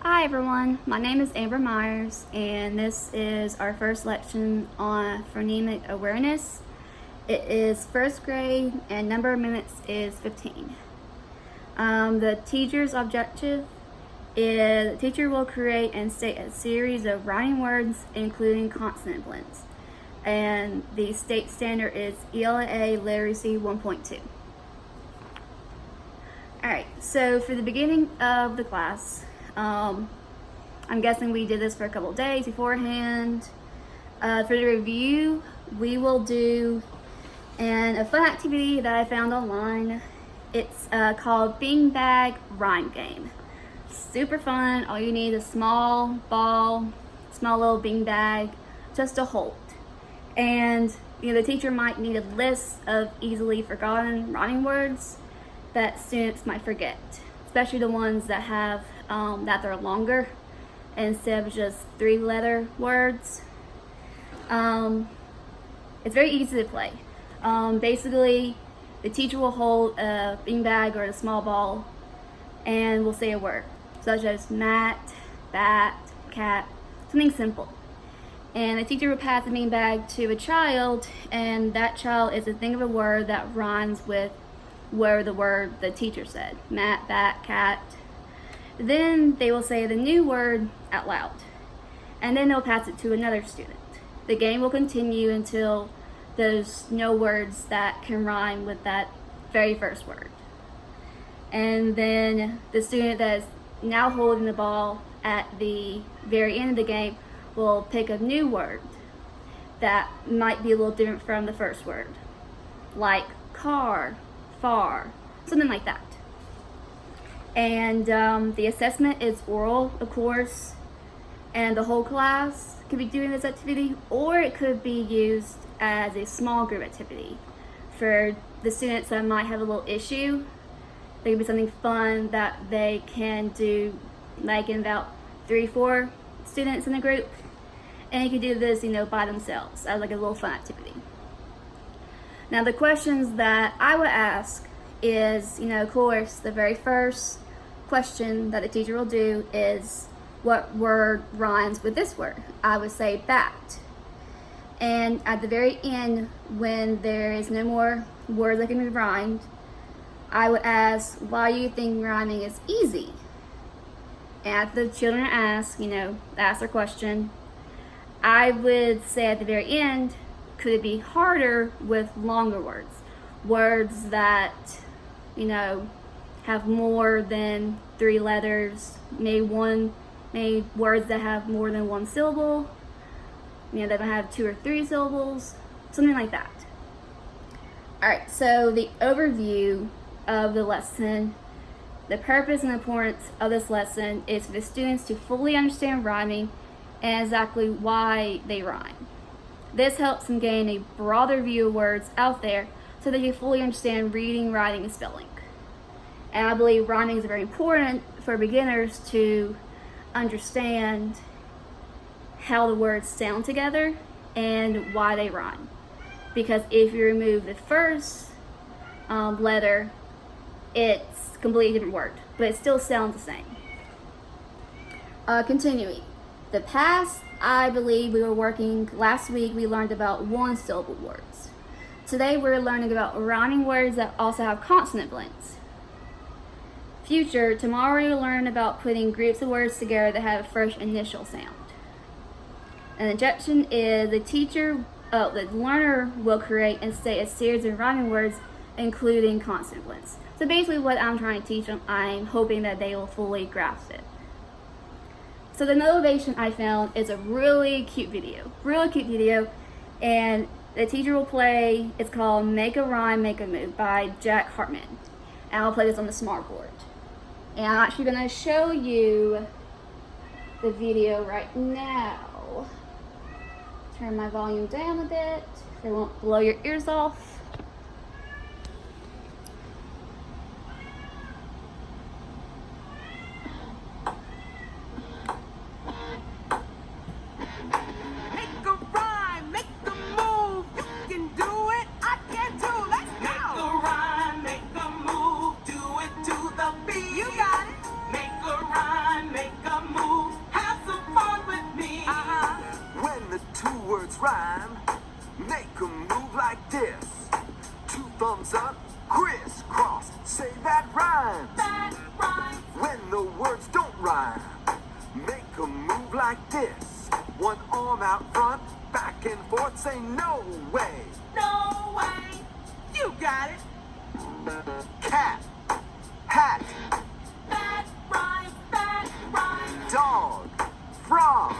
Hi everyone, my name is Amber Myers and this is our first lesson on phonemic awareness. It is first grade and number of minutes is 15. The teacher's objective is the teacher will create and state a series of rhyming words including consonant blends. And the state standard is ELA Literacy 1.2. Alright, so for the beginning of the class, I'm guessing we did this for a couple of days beforehand. For the review, we will do a fun activity that I found online. It's called Beanbag Rhyme Game. Super fun. All you need is a small ball, small little beanbag, just to hold. And the teacher might need a list of easily forgotten rhyming words that students might forget, especially the ones that have that they're longer instead of just 3-letter words. It's very easy to play. Basically, the teacher will hold a beanbag or a small ball and will say a word, such as mat, bat, cat, something simple. And the teacher will pass the beanbag to a child, and that child is to think of a word that rhymes with where the word the teacher said, mat, bat, cat. Then they will say the new word out loud, and then they'll pass it to another student. The game will continue until there's no words that can rhyme with that very first word. And then the student that is now holding the ball at the very end of the game will pick a new word that might be a little different from the first word, like car, far, something like that. And the assessment is oral, of course, and the whole class could be doing this activity, or it could be used as a small group activity. For the students that might have a little issue, there could be something fun that they can do, like in about 3-4 students in a group, and you can do this, by themselves as like a little fun activity. Now the questions that I would ask is, of course, the very first question that the teacher will do is, what word rhymes with this word? I would say bat. And at the very end, when there is no more words that can be rhymed, I would ask, why do you think rhyming is easy? And after the children ask their question, I would say at the very end, could it be harder with longer words? Words that, have more than 3 letters, maybe words that have more than 1 syllable, that don't have 2 or 3 syllables, something like that. Alright, so the overview of the lesson. The purpose and importance of this lesson is for the students to fully understand rhyming and exactly why they rhyme. This helps them gain a broader view of words out there so they can fully understand reading, writing, and spelling. And I believe rhyming is very important for beginners to understand how the words sound together and why they rhyme. Because if you remove the first letter, it's a completely different word, but it still sounds the same. Continuing. The past, I believe last week we learned about 1-syllable words. Today we're learning about rhyming words that also have consonant blends. Future, tomorrow we'll learn about putting groups of words together that have a first initial sound. An objection is the learner will create and state a series of rhyming words including consonant blends. So basically what I'm trying to teach them, I'm hoping that they will fully grasp it. So the motivation I found is a really cute video, and the teacher will play, it's called Make a Rhyme, Make a Move by Jack Hartman. And I'll play this on the smart board. And I'm actually going to show you the video right now. Turn my volume down a bit so it won't blow your ears off. You got it. Make a rhyme, make a move. rhyme. Make a move like this. One arm out front, back and forth, say no way. No way. You got it. Cat, hat, That rhymes. dog, frog,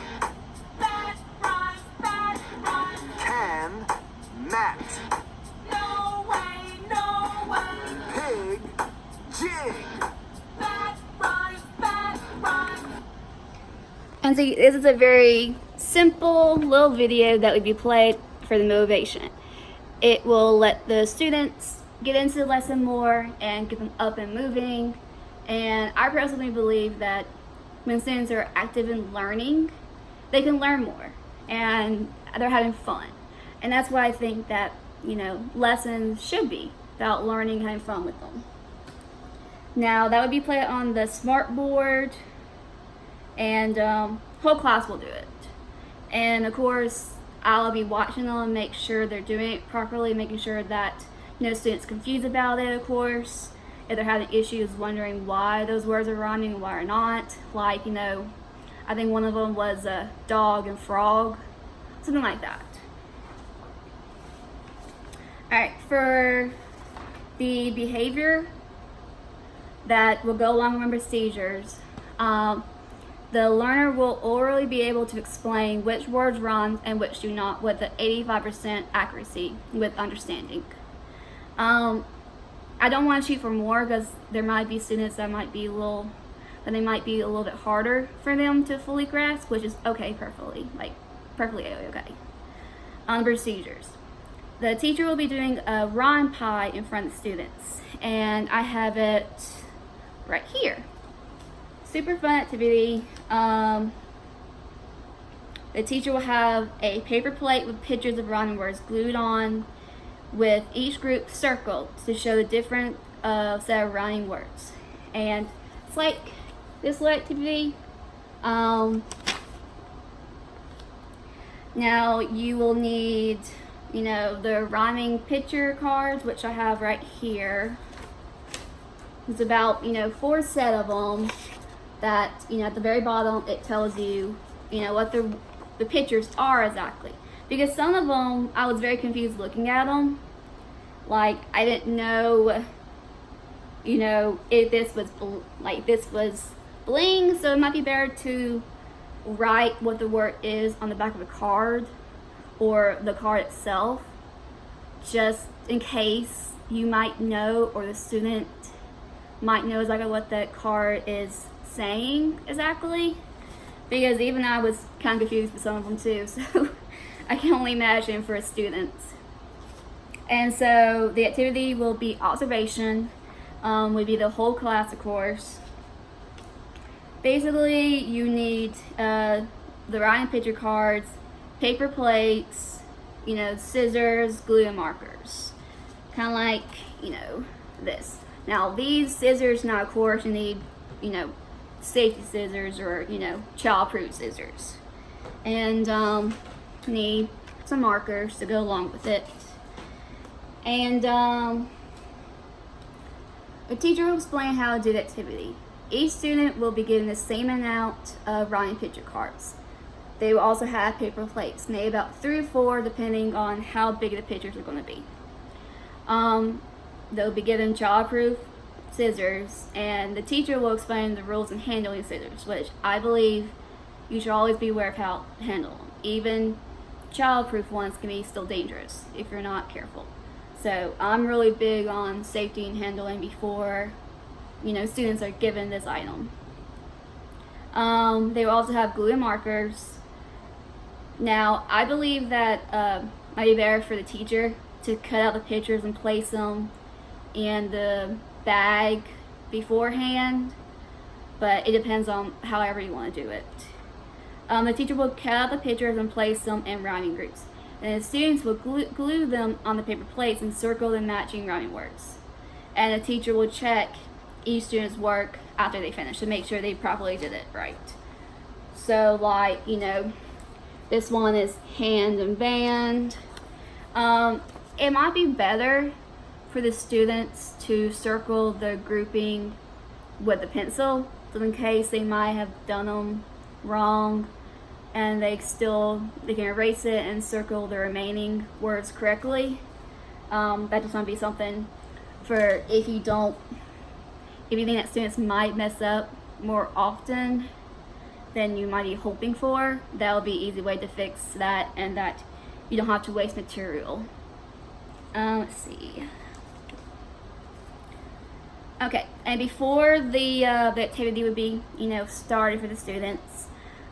That rhymes. can, mat, No way. pig, jig. That rhymes. And so this is a very simple little video that would be played for the motivation. It will let the students get into the lesson more and get them up and moving. And I personally believe that when students are active in learning, they can learn more and they're having fun. And that's why I think that, lessons should be about learning and having fun with them. Now that would be played on the smart board, and whole class will do it. And of course, I'll be watching them and make sure they're doing it properly, making sure that no students confused about it, of course. If they're having issues wondering why those words are rhyming and why are not. Like, I think one of them was dog and frog, something like that. Alright, for the behavior that will go along with procedures, the learner will orally be able to explain which words rhyme and which do not with an 85% accuracy with understanding. I don't want to shoot for more because there might be students that might be a little bit harder for them to fully grasp, which is okay, perfectly okay. Procedures. The teacher will be doing a rhyme pie in front of the students, and I have it right here. Super fun activity. The teacher will have a paper plate with pictures of rhyming words glued on, with each group circled to show the different set of rhyming words. And it's like this little activity. Now you will need, the rhyming picture cards, which I have right here. It's about, 4 set of them that, at the very bottom it tells you, what the pictures are exactly. Because some of them, I was very confused looking at them. Like, I didn't know, if this was bling, so it might be better to write what the word is on the back of the card or the card itself, just in case you might know, or the student might know exactly what that card is saying exactly. Because even I was kind of confused with some of them too, so I can only imagine for students. And so the activity will be observation, would be the whole class, of course. Basically, you need the rhyming picture cards, paper plates, scissors, glue, and markers. Kind of like, this. Now, these scissors, now, of course, you need, safety scissors or, child-proof scissors. And you need some markers to go along with it. And a teacher will explain how to do the activity. Each student will be given the same amount of rhyming picture cards. They will also have paper plates, maybe about 3 or 4, depending on how big the pictures are going to be. They'll be given child-proof scissors, and the teacher will explain the rules in handling scissors, which I believe you should always be aware of how to handle them. Even child-proof ones can be still dangerous if you're not careful. So I'm really big on safety and handling before, students are given this item. They will also have glue and markers. Now, I believe that might be better for the teacher to cut out the pictures and place them in the bag beforehand, but it depends on however you want to do it. The teacher will cut out the pictures and place them in rhyming groups. And the students will glue them on the paper plates and circle the matching rhyming words. And the teacher will check each student's work after they finish to make sure they properly did it right. So, like, this one is hand and band. It might be better for the students to circle the grouping with a pencil, so in case they might have done them wrong, and they can erase it and circle the remaining words correctly. That just might be something for if you think that students might mess up more often than you might be hoping for. That would be an easy way to fix that, and that you don't have to waste material. Let's see. Okay, and before the activity would be, started for the students,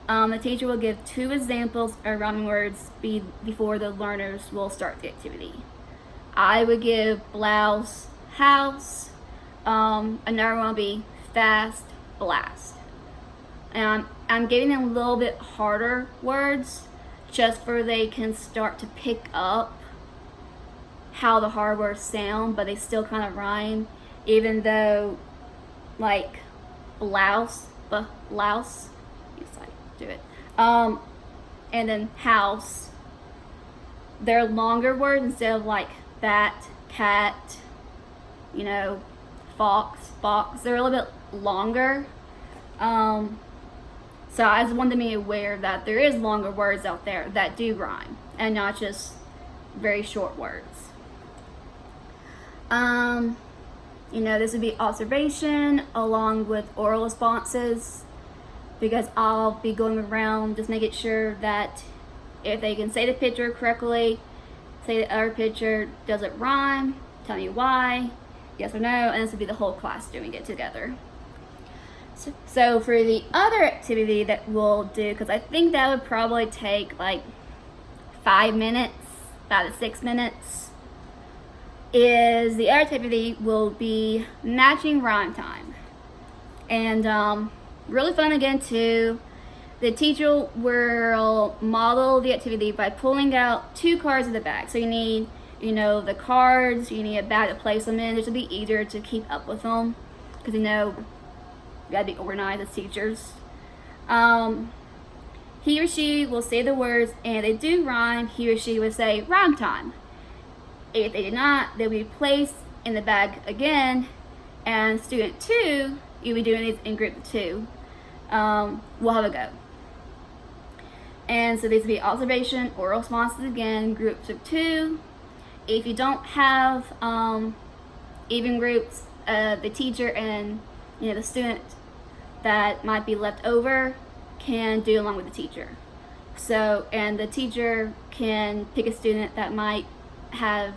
the teacher will give 2 examples of rhyming words before the learners will start the activity. I would give blouse, house. Another one will be fast, blast. And I'm giving them a little bit harder words just so they can start to pick up how the hard words sound, but they still kind of rhyme, even though, like, blouse, yes, I do it. And then house, they're longer words instead of like bat, cat, fox, box. They're a little bit longer. So I just wanted to be aware that there is longer words out there that do rhyme and not just very short words. This would be observation along with oral responses, because I'll be going around just making sure that if they can say the picture correctly, say the other picture doesn't rhyme, tell me why, yes or no, and this would be the whole class doing it together. So for the other activity that we'll do, because I think that would probably take like 5 minutes, 5 to 6 minutes, is the other activity will be matching rhyme time. And really fun again too. The teacher will model the activity by pulling out 2 cards in the bag. So you need, the cards, you need a bag to place them in. This will be easier to keep up with them, because you gotta be organized as teachers. He or she will say the words, and if they do rhyme, he or she would say rhyme time. If they did not, they'll be placed in the bag again, and student 2, you'll be doing these in group 2, we'll have a go. And so these will be observation, oral responses again, groups of 2. If you don't have even groups, the teacher and the student that might be left over can do along with the teacher. So, and the teacher can pick a student that might be, I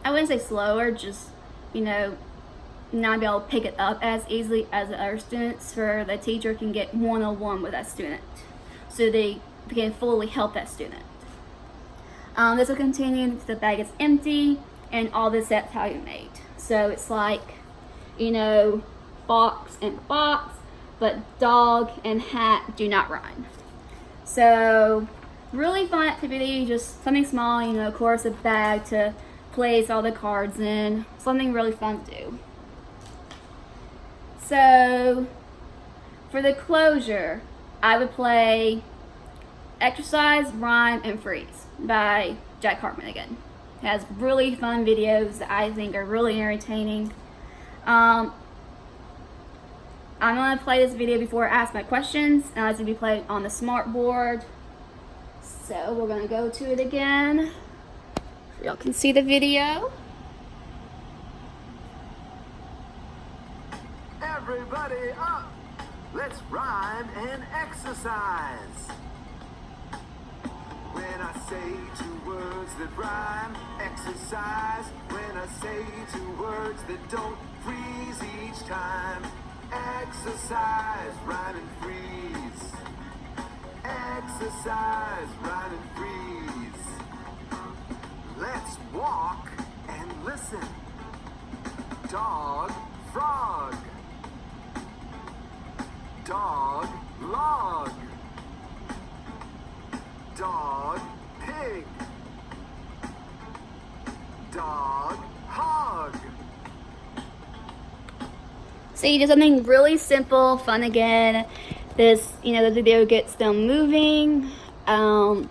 wouldn't say slower, just, not be able to pick it up as easily as the other students, so the teacher can get one-on-one with that student, so they can fully help that student. This will continue until the bag is empty and all the sets have been made. So it's like, box and box, but dog and hat do not rhyme. So really fun activity, just something small, of course a bag to place all the cards in, something really fun to do. So for the closure, I would play Exercise, Rhyme, and Freeze by Jack Hartman again. It has really fun videos that I think are really entertaining. I'm going to play this video before I ask my questions, and it's going to be played on the smart board. So we're going to go to it again. Y'all can see the video. Everybody up! Let's rhyme and exercise. When I say 2 words that rhyme, exercise. When I say 2 words that don't, freeze each time. Exercise, rhyme and freeze. Exercise, rhyme and freeze. Let's walk and listen. Dog, frog. Dog, log. Dog, pig. Dog, hog. So you do something really simple, fun again. This, the video gets them moving. You can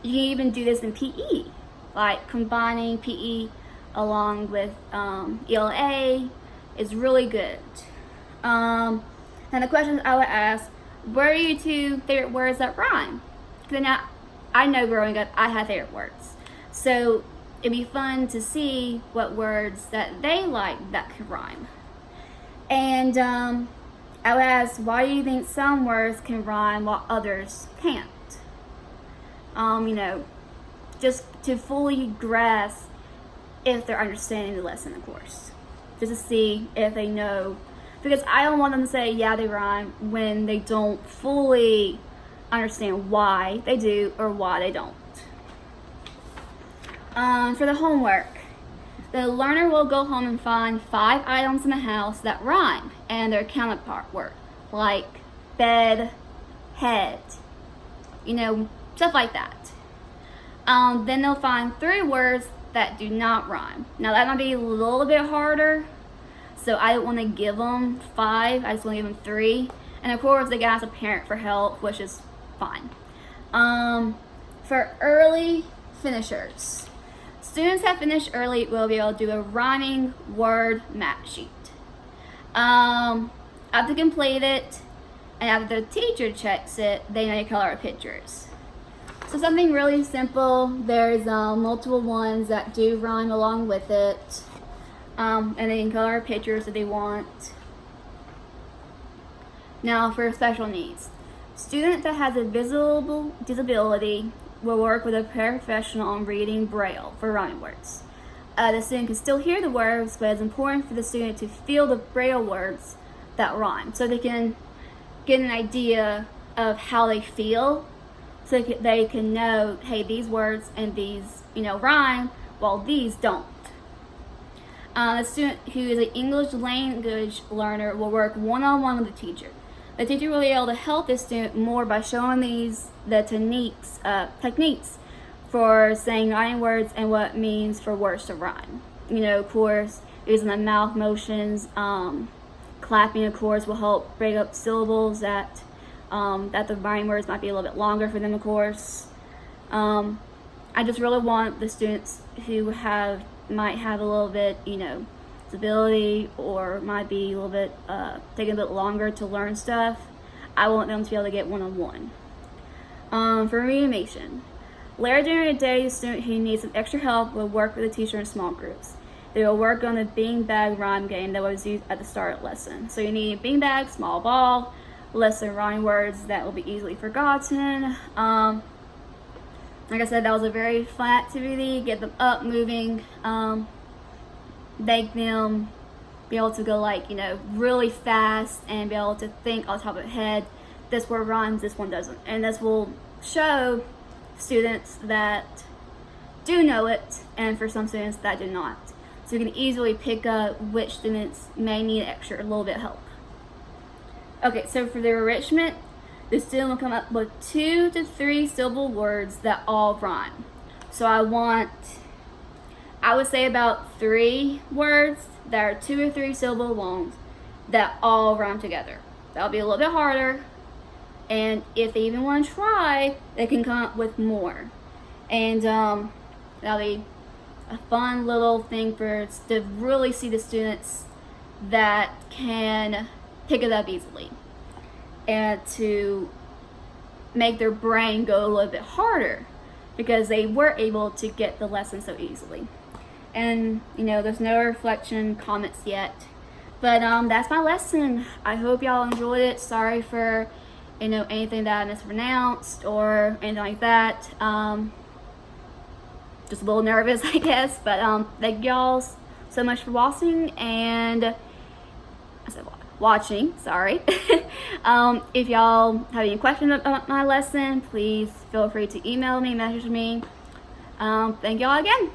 even do this in PE, like combining PE along with ELA is really good. And the questions I would ask, what are your 2 favorite words that rhyme? Because I know growing up I had favorite words. So it'd be fun to see what words that they like that could rhyme. And I would ask, why do you think some words can rhyme while others can't? Just to fully grasp if they're understanding the lesson, of course. Just to see if they know. Because I don't want them to say, yeah, they rhyme, when they don't fully understand why they do or why they don't. For the homework, the learner will go home and find 5 items in the house that rhyme and their counterpart word, like bed, head, stuff like that. Then they'll find 3 words that do not rhyme. Now that might be a little bit harder, so I don't want to give them 5, I just want to give them 3. And of course they can ask a parent for help, which is fine. For early finishers, students that finish early will be able to do a rhyming word map sheet. After they complete it, and after the teacher checks it, they know to color pictures. So something really simple. There's multiple ones that do rhyme along with it, and they can color pictures if they want. Now for special needs, student that has a visible disability will work with a professional on reading Braille for rhyming words. The student can still hear the words, but it's important for the student to feel the Braille words that rhyme, so they can get an idea of how they feel, so they can know, hey, these words and these, rhyme, while these don't. The student who is an English language learner will work one-on-one with the teacher. The teacher will be able to help the student more by showing the techniques for saying rhyming words and what it means for words to rhyme. Of course, using the mouth motions, clapping, of course, will help break up syllables that the rhyming words might be a little bit longer for them, of course. I just really want the students who might have a little bit, disability, or might be a little bit taking a bit longer to learn stuff. I want them to be able to get one-on-one. For reanimation, later during the day, the student who needs some extra help will work with the teacher in small groups. They will work on the beanbag rhyme game that was used at the start of the lesson. So you need a beanbag, small ball, lesson rhyming words that will be easily forgotten. Like I said, that was a very fun activity. Get them up, moving, make them be able to go really fast and be able to think on top of their head, this word rhymes, this one doesn't. And this will show students that do know it, and for some students that do not. So you can easily pick up which students may need a little bit of help. Okay, so for the enrichment, the student will come up with 2 to 3 syllable words that all rhyme. So I would say about 3 words that are 2 or 3 syllable long that all rhyme together. That'll be a little bit harder, and if they even want to try, they can come up with more. And that'll be a fun little thing to really see the students that can pick it up easily, and to make their brain go a little bit harder because they were able to get the lesson so easily. And there's no reflection comments yet, but that's my lesson. I hope y'all enjoyed it. Sorry for anything that I mispronounced or anything like that. Just a little nervous, I guess, but thank y'all so much for watching, and I said watching, sorry. If y'all have any questions about my lesson, please feel free to email me, message me. Thank y'all again.